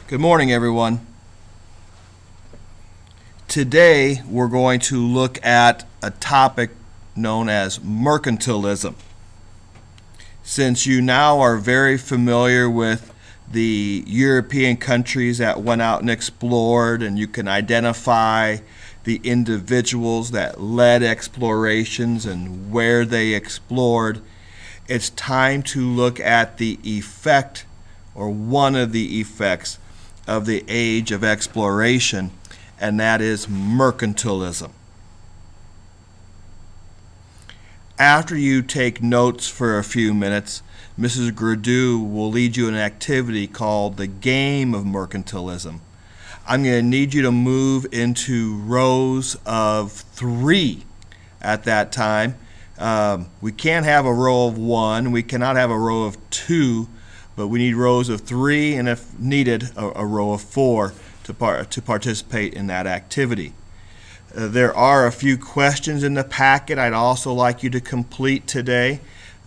Good morning, everyone. Today we're going to look at a topic known as mercantilism. Since you now are very familiar with the European countries that went out and explored, and you can identify the individuals that led explorations and where they explored, it's time to look at the effect, or one of the effects, of the age of exploration, and that is mercantilism. After you take notes for a few minutes, Mrs. Gradew will lead you in an activity called the game of mercantilism. I'm going to need you to move into rows of 3 at that time. We can't have a row of 1, we cannot have a row of 2, but we need rows of 3, and if needed, a row of 4 to participate in that activity. There are a few questions in the packet I'd also like you to complete today,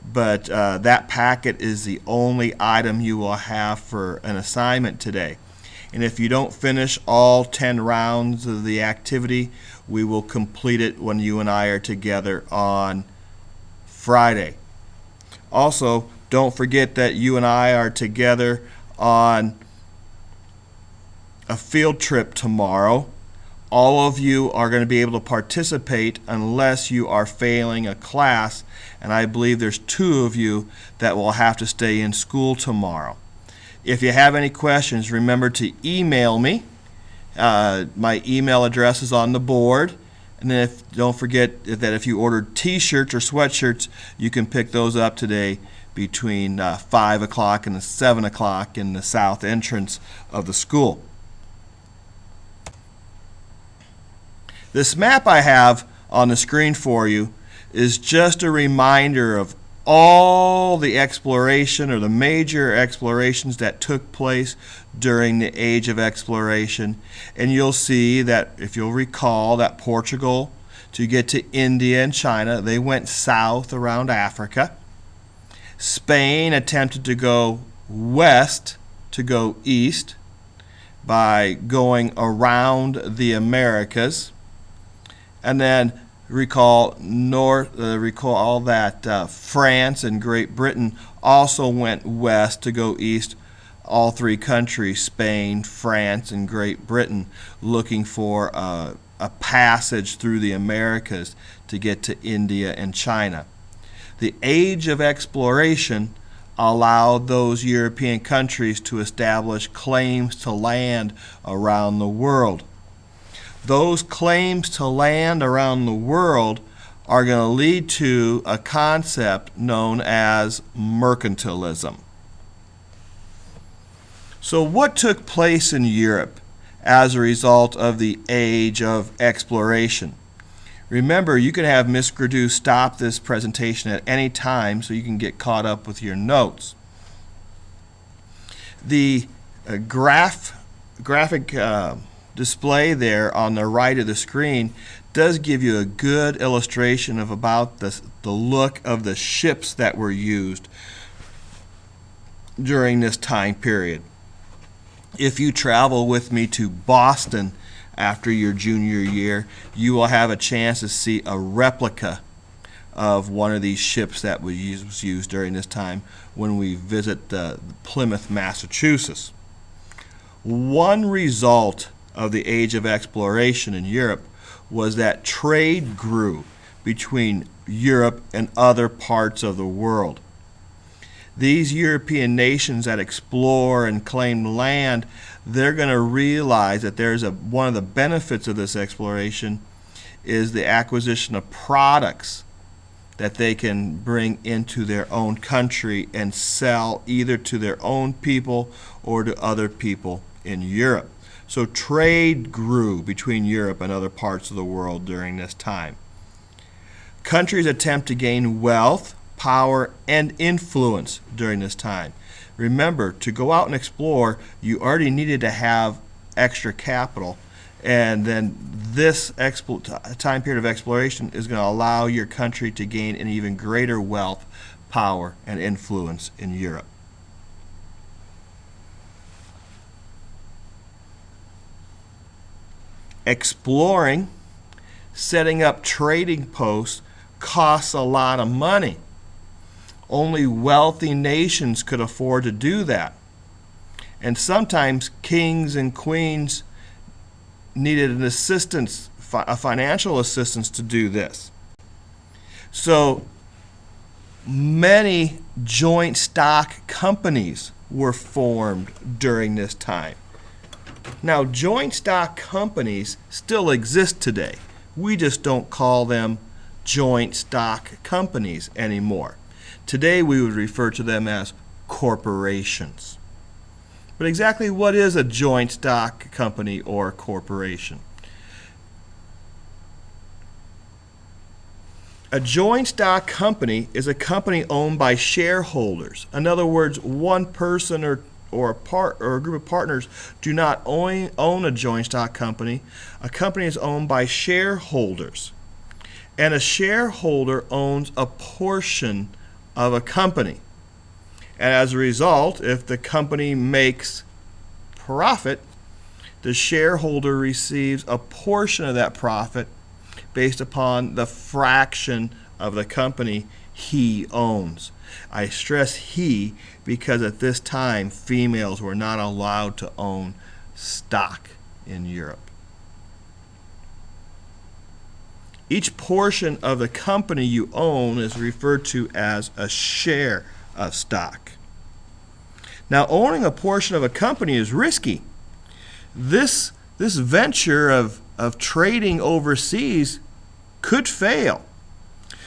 but that packet is the only item you will have for an assignment today. And if you don't finish all 10 rounds of the activity, we will complete it when you and I are together on Friday. Also, don't forget that you and I are together on a field trip tomorrow. All of you are going to be able to participate unless you are failing a class, and I believe there's 2 of you that will have to stay in school tomorrow. If you have any questions, remember to email me. My email address is on the board. And then don't forget that if you ordered t-shirts or sweatshirts, you can pick those up today between 5 o'clock and 7 o'clock in the south entrance of the school. This map I have on the screen for you is just a reminder of all the exploration, or the major explorations that took place during the age of exploration. And you'll see that, if you'll recall, that Portugal, to get to India and China, they went south around Africa. Spain attempted to go west to go east by going around the Americas. And then recall that France and Great Britain also went west to go east. All 3 countries, Spain, France, and Great Britain, looking for a passage through the Americas to get to India and China. The age of exploration allowed those European countries to establish claims to land around the world. Those claims to land around the world are going to lead to a concept known as mercantilism. So what took place in Europe as a result of the age of exploration? Remember, you can have Ms. Gradew stop this presentation at any time so you can get caught up with your notes. The graphic display there on the right of the screen does give you a good illustration of about the look of the ships that were used during this time period. If you travel with me to Boston after your junior year, you will have a chance to see a replica of one of these ships that was used during this time when we visit Plymouth, Massachusetts. One result of the age of exploration in Europe was that trade grew between Europe and other parts of the world. These European nations that explore and claim land, they're going to realize that one of the benefits of this exploration is the acquisition of products that they can bring into their own country and sell either to their own people or to other people in Europe. So trade grew between Europe and other parts of the world during this time. Countries attempt to gain wealth, power, and influence during this time. Remember, to go out and explore, you already needed to have extra capital, and then this time period of exploration is going to allow your country to gain an even greater wealth, power, and influence in Europe. Exploring, setting up trading posts costs a lot of money. Only wealthy nations could afford to do that. And sometimes kings and queens needed an assistance, a financial assistance to do this. So many joint stock companies were formed during this time. Now, joint stock companies still exist today. We just don't call them joint stock companies anymore. Today we would refer to them as corporations. But exactly what is a joint stock company or corporation? A joint stock company is a company owned by shareholders. In other words, one person or a group of partners do not own a joint stock company. A company is owned by shareholders. And a shareholder owns a portion of a company. And as a result, if the company makes profit, the shareholder receives a portion of that profit based upon the fraction of the company he owns. I stress he because at this time females were not allowed to own stock in Europe. Each portion of the company you own is referred to as a share of stock. Now, owning a portion of a company is risky. This venture of trading overseas could fail.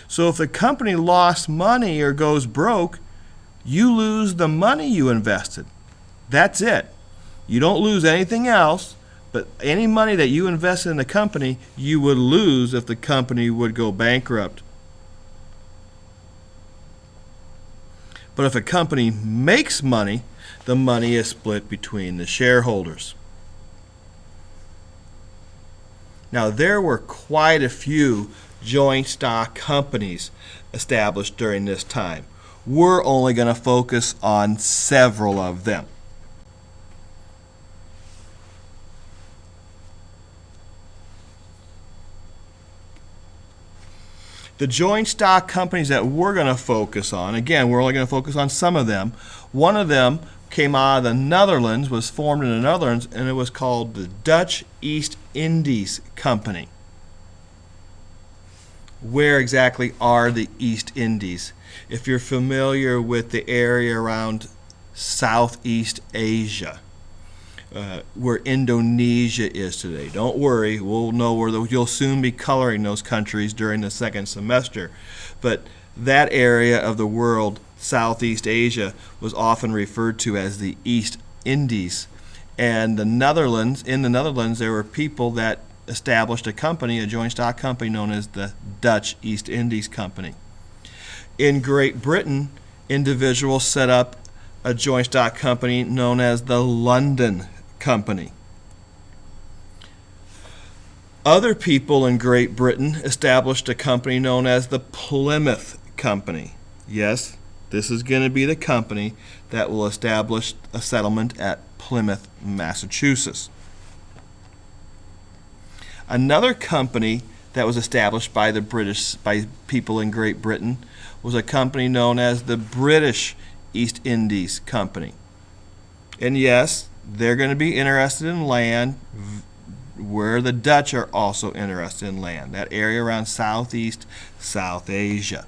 So if the company lost money or goes broke, you lose the money you invested. That's it. You don't lose anything else, but any money that you invested in the company, you would lose if the company would go bankrupt. But if a company makes money, the money is split between the shareholders. Now, there were quite a few joint stock companies established during this time. We're only going to focus on several of them. The joint stock companies that we're going to focus on, again, we're only going to focus on some of them. One of them came out of the Netherlands, was formed in the Netherlands, and it was called the Dutch East Indies Company. Where exactly are the East Indies? If you're familiar with the area around Southeast Asia, where Indonesia is today. Don't worry, we'll know where you'll soon be coloring those countries during the second semester. But that area of the world, Southeast Asia, was often referred to as the East Indies. And in the Netherlands, there were people that established a company, a joint stock company known as the Dutch East Indies Company. In Great Britain, individuals set up a joint stock company known as the London Company. Other people in Great Britain established a company known as the Plymouth Company. Yes, this is going to be the company that will establish a settlement at Plymouth, Massachusetts. Another company that was established by people in Great Britain was a company known as the British East Indies Company. And yes, they're going to be interested in land where the Dutch are also interested in land, that area around Southeast South Asia.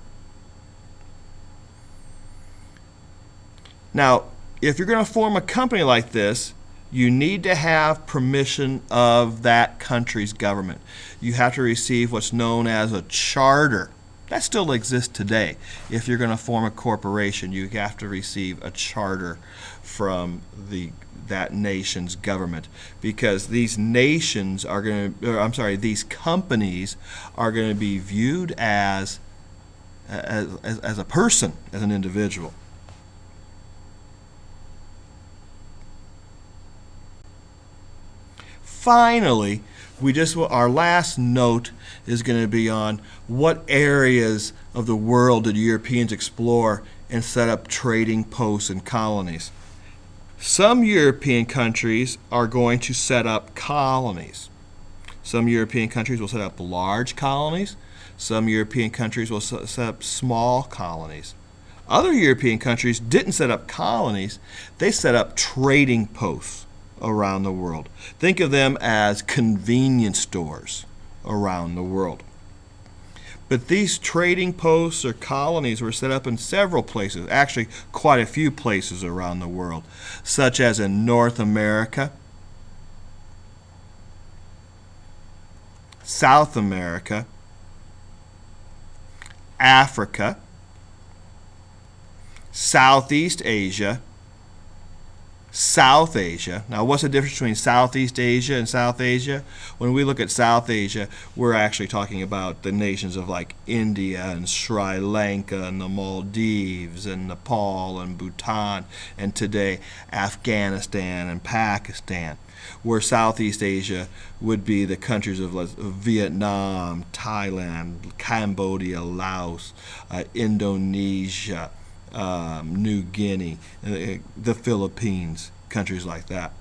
Now, if you're going to form a company like this, you need to have permission of that country's government. You have to receive what's known as a charter. That still exists today. If you're going to form a corporation, you have to receive a charter from that nation's government, because these nations are going to, these companies are going to be viewed as a person, as an individual. Finally, our last note is going to be on what areas of the world did Europeans explore and set up trading posts and colonies. Some European countries are going to set up colonies. Some European countries will set up large colonies. Some European countries will set up small colonies. Other European countries didn't set up colonies, they set up trading posts around the world. Think of them as convenience stores around the world. But these trading posts or colonies were set up in several places, actually quite a few places around the world, such as in North America, South America, Africa, Southeast Asia, South Asia. Now, what's the difference between Southeast Asia and South Asia? When we look at South Asia, we're actually talking about the nations of like India and Sri Lanka and the Maldives and Nepal and Bhutan and today Afghanistan and Pakistan. Where Southeast Asia would be the countries of Vietnam, Thailand, Cambodia, Laos, Indonesia, New Guinea, the Philippines, countries like that.